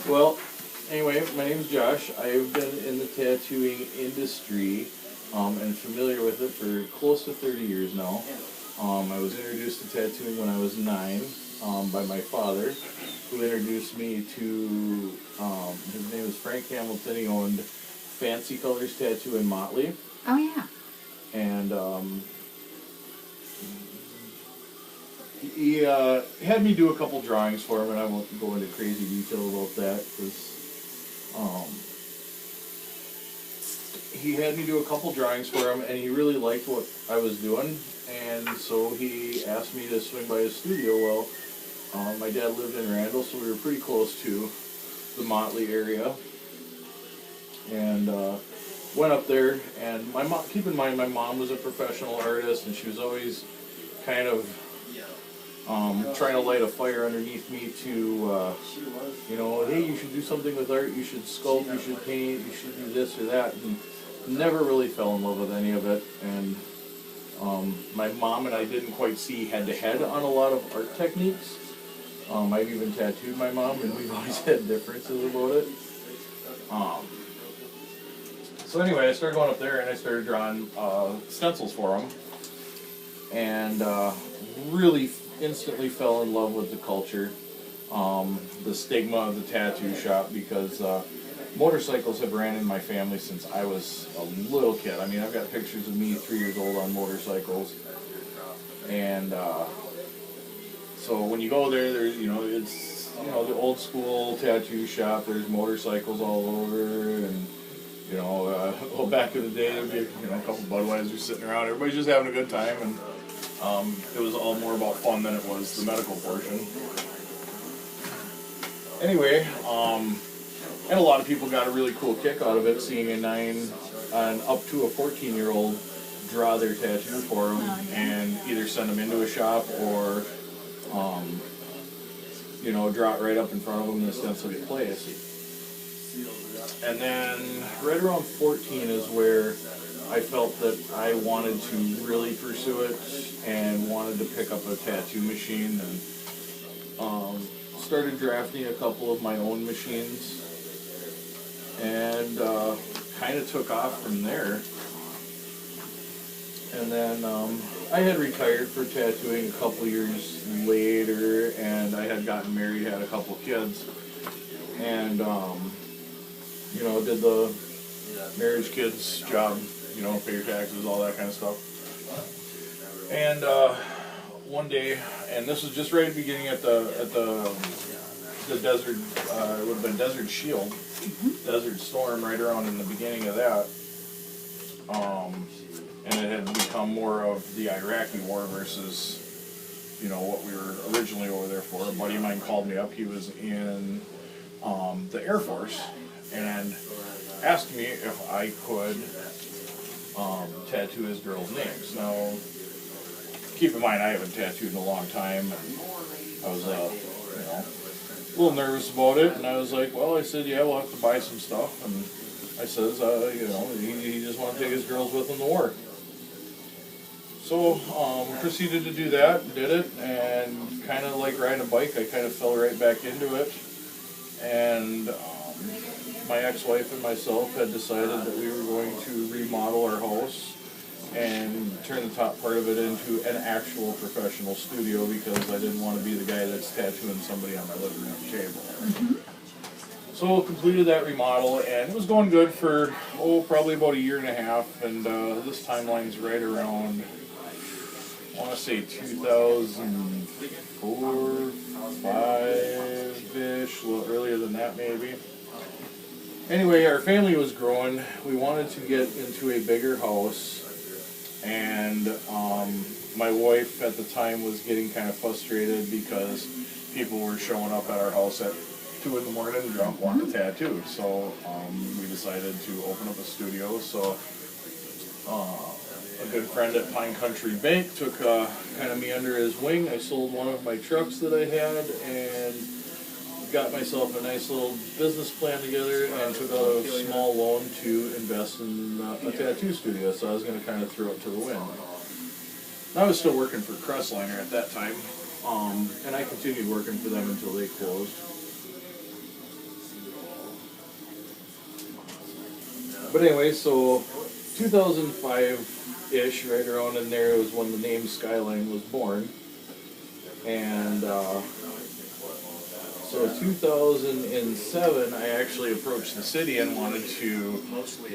Well, anyway, my name's Josh. I've been in the tattooing industry and familiar with it for close to 30 years now. I was introduced to tattooing when I was 9 by my father, who introduced me to, his name is Frank Hamilton. He owned Fancy Colors Tattoo in Motley. Oh, yeah. And he had me do a couple drawings for him, and I won't go into crazy detail about that because he had me do a couple drawings for him, and he really liked what I was doing, and so he asked me to swing by his studio. Well, my dad lived in Randall, so we were pretty close to the Motley area, and went up there. And my mom, keep in mind, my mom was a professional artist, and she was always kind of trying to light a fire underneath me to, hey, you should do something with art, you should sculpt, you should paint, you should do this or that, and never really fell in love with any of it. And my mom and I didn't quite see head-to-head on a lot of art techniques. I've even tattooed my mom, and we've always had differences about it. So anyway, I started going up there, and I started drawing stencils for them, and really instantly fell in love with the culture, the stigma of the tattoo shop, because motorcycles have ran in my family since I was a little kid. I mean, I've got pictures of me 3 years old on motorcycles, and so when you go there, there's it's the old school tattoo shop. There's motorcycles all over, and well, back in the day, there'd be a couple Budweisers sitting around. Everybody's just having a good time, and it was all more about fun than it was the medical portion. Anyway, and a lot of people got a really cool kick out of it, seeing a 9 and up to a 14-year-old draw their tattoo for them, and either send them into a shop or, draw it right up in front of them in the stencil place. And then right around 14 is where I felt that I wanted to really pursue it and wanted to pick up a tattoo machine, and started drafting a couple of my own machines, and kind of took off from there. And then I had retired for tattooing a couple years later, and I had gotten married, had a couple kids, and did the marriage, kids, job, pay your taxes, all that kind of stuff. And one day, and this was just right at the beginning at the Desert, it would have been Desert Shield, Desert Storm, right around in the beginning of that. And it had become more of the Iraqi war versus, what we were originally over there for. A buddy of mine called me up. He was in the Air Force, and asked me if I could tattoo his girls' names. Now, keep in mind, I haven't tattooed in a long time, and I was, a little nervous about it, and I was like, well, I said, yeah, we'll have to buy some stuff, and I says, he just wanted to take his girls with him to war. So, proceeded to do that, did it, and kind of like riding a bike, I kind of fell right back into it, and my ex-wife and myself had decided that we were going to remodel our house and turn the top part of it into an actual professional studio, because I didn't want to be the guy that's tattooing somebody on my living room table. So completed that remodel, and it was going good for, probably about 1.5 years, and this timeline's right around, I want to say 2004, 5-ish, a little earlier than that maybe. Anyway, our family was growing. We wanted to get into a bigger house, and my wife at the time was getting kind of frustrated because people were showing up at our house at 2 in the morning drunk wanting to tattoo. So we decided to open up a studio. So a good friend at Pine Country Bank took kind of me under his wing. I sold one of my trucks that I had and got myself a nice little business plan together and took out a small loan to invest in a tattoo studio. So I was going to kind of throw it to the wind. I was still working for Crestliner at that time, and I continued working for them until they closed. But anyway, so 2005-ish, right around in there, was when the name Skyline was born. And so 2007, I actually approached the city and wanted to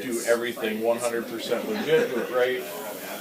do everything 100% legit, do it right.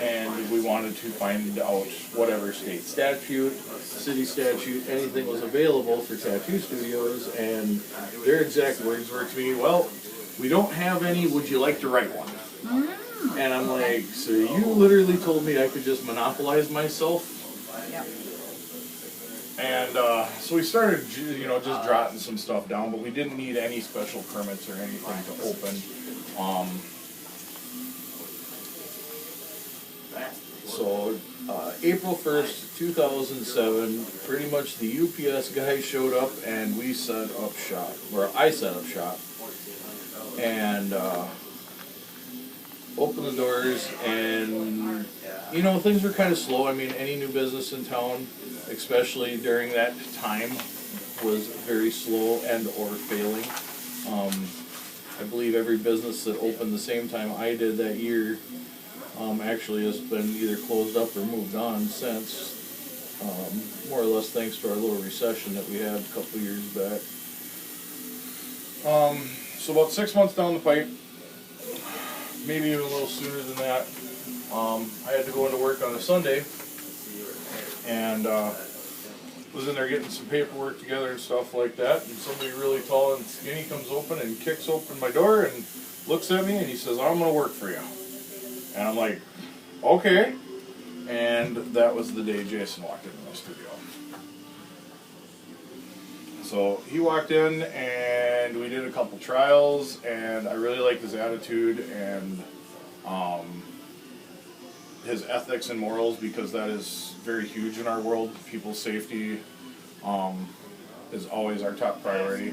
And we wanted to find out whatever state statute, city statute, anything was available for tattoo studios. And their exact words were to me, well, we don't have any, would you like to write one? And I'm like, so you literally told me I could just monopolize myself? Yep. And so we started, just jotting some stuff down, but we didn't need any special permits or anything to open. So April 1st, 2007, pretty much the UPS guy showed up and we set up shop, or I set up shop, and opened the doors, and things were kind of slow. I mean, any new business in town, especially during that time, was very slow and or failing. I believe every business that opened the same time I did that year actually has been either closed up or moved on since, more or less thanks to our little recession that we had a couple of years back. So about 6 months down the pipe, maybe even a little sooner than that, I had to go into work on a Sunday, and was in there getting some paperwork together and stuff like that, and somebody really tall and skinny comes open and kicks open my door and looks at me and he says, I'm going to work for you. And I'm like, okay. And that was the day Jason walked into my studio. So he walked in and we did a couple trials, and I really liked his attitude and his ethics and morals, because that is very huge in our world. People's safety is always our top priority.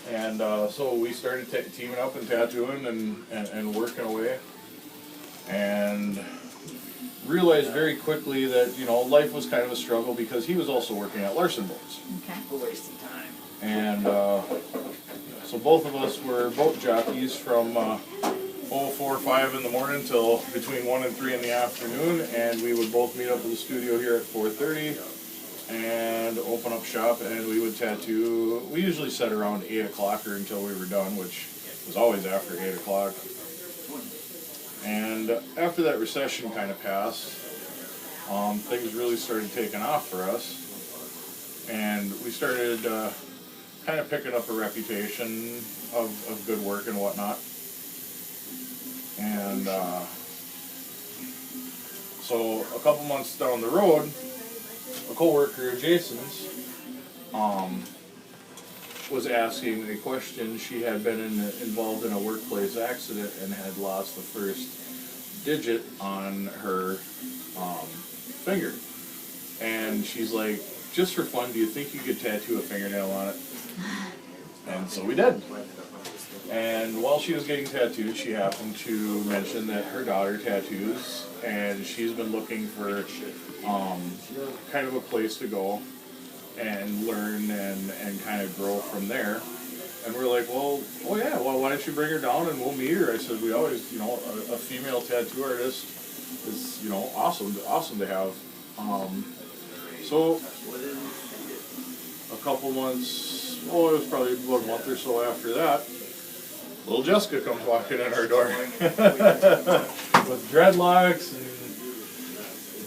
And so we started teaming up and tattooing and working away, and realized very quickly that life was kind of a struggle, because he was also working at Larson Boats. Okay. A waste of time. And so both of us were boat jockeys from 4 or 5 in the morning till between 1 and 3 in the afternoon, and we would both meet up at the studio here at 4:30 and open up shop, and we would tattoo. We usually set around 8 o'clock or until we were done, which was always after 8 o'clock. And after that recession kind of passed, things really started taking off for us, and we started kind of picking up a reputation of good work and whatnot. And so a couple months down the road, a coworker of Jason's was asking a question. She had been involved in a workplace accident and had lost the first digit on her finger. And she's like, just for fun, do you think you could tattoo a fingernail on it? And so we did. And while she was getting tattooed, she happened to mention that her daughter tattoos, and she's been looking for kind of a place to go and learn and kind of grow from there. And we're like, well, oh yeah, well, why don't you bring her down and we'll meet her? I said, we always, a female tattoo artist is, awesome to have. So a couple months, it was probably about a month or so after that, little Jessica comes walking in our door with dreadlocks and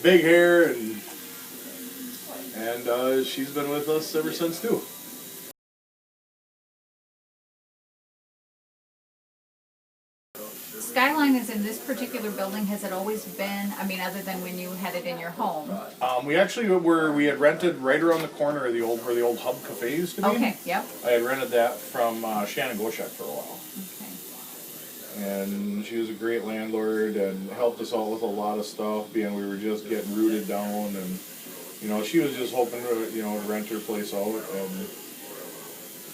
big hair, and she's been with us ever since too. Skyline is in this particular building. Has it always been, other than when you had it in your home? We actually we had rented right around the corner of where the old Hub Cafe used to be. Okay, yep. I had rented that from Shannon Goshak for a while. Okay. And she was a great landlord and helped us out with a lot of stuff, being we were just getting rooted down, and she was just hoping to rent her place out, and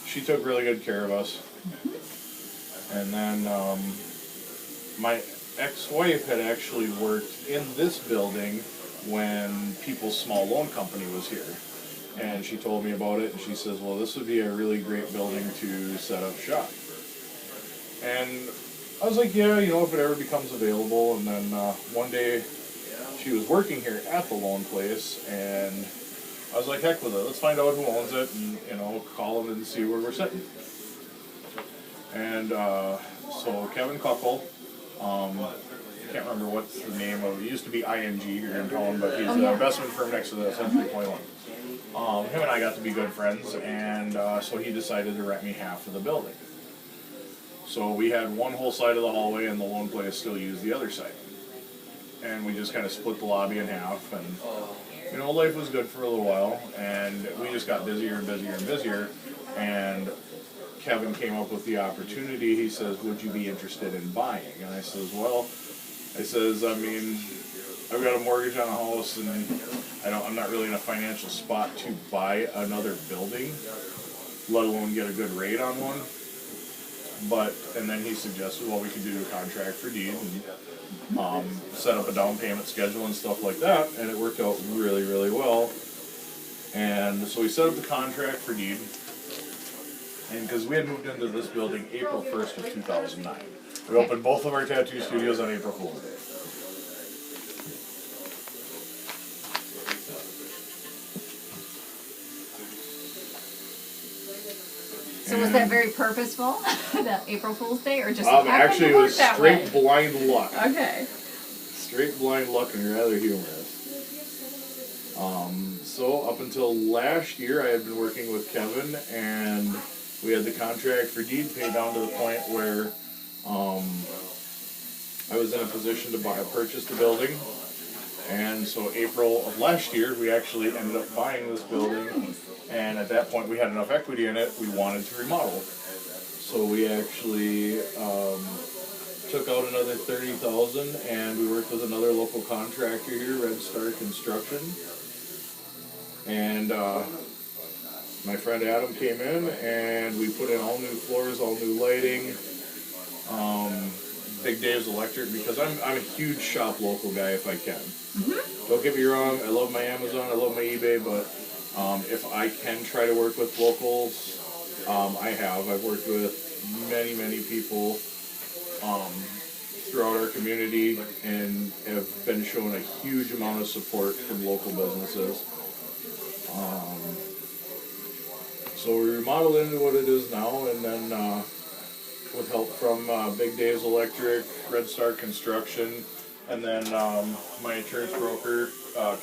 she took really good care of us. Mm-hmm. And then my ex-wife had actually worked in this building when People's Small Loan Company was here, and she told me about it, and she says, well, this would be a really great building to set up shop. And I was like, yeah, you know, if it ever becomes available. And then one day she was working here at the loan place, and I was like, heck with it. Let's find out who owns it, and you know, call them and see where we're sitting. And so Kevin Kuckel, I can't remember what's the name of it. It used to be ING here in town, but he's an investment firm next to the Century 21. Him and I got to be good friends, and so he decided to rent me half of the building. So we had one whole side of the hallway, and the loan place still used the other side. And we just kind of split the lobby in half, and you know, life was good for a little while, and we just got busier and busier and busier, and Kevin came up with the opportunity. He says, would you be interested in buying? And I says, well, I mean, I've got a mortgage on a house, and I'm not really in a financial spot to buy another building, let alone get a good rate on one. And then he suggested, well, we could do a contract for deed and set up a down payment schedule and stuff like that, and it worked out really, really well. And so we set up the contract for deed, and because we had moved into this building April 1st of 2009. We opened both of our tattoo studios on April Fool's Day. So was that very purposeful, the April Fool's Day, or just actually, it was that straight way? blind luck. Okay. Straight blind luck and rather humorous. So up until last year, I had been working with Kevin, and we had the contract for deed paid down to the point where I was in a position to purchase the building. And so April of last year, we actually ended up buying this building, and at that point we had enough equity in it, we wanted to remodel. So we actually took out another $30,000, and we worked with another local contractor here, Red Star Construction. And my friend Adam came in, and we put in all new floors, all new lighting. Big Dave's Electric, because I'm a huge shop local guy if I can. Don't get me wrong, I love my Amazon, I love my eBay, but if I can try to work with locals, I have. I've worked with many, many people throughout our community, and have been shown a huge amount of support from local businesses. So we remodeled into what it is now, and then with help from Big Dave's Electric, Red Star Construction, and then my insurance broker,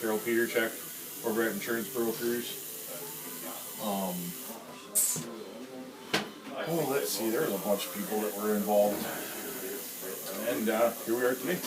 Carol Petercheck, over at Insurance Brokers. Let's see, there's a bunch of people that were involved. And here we are today.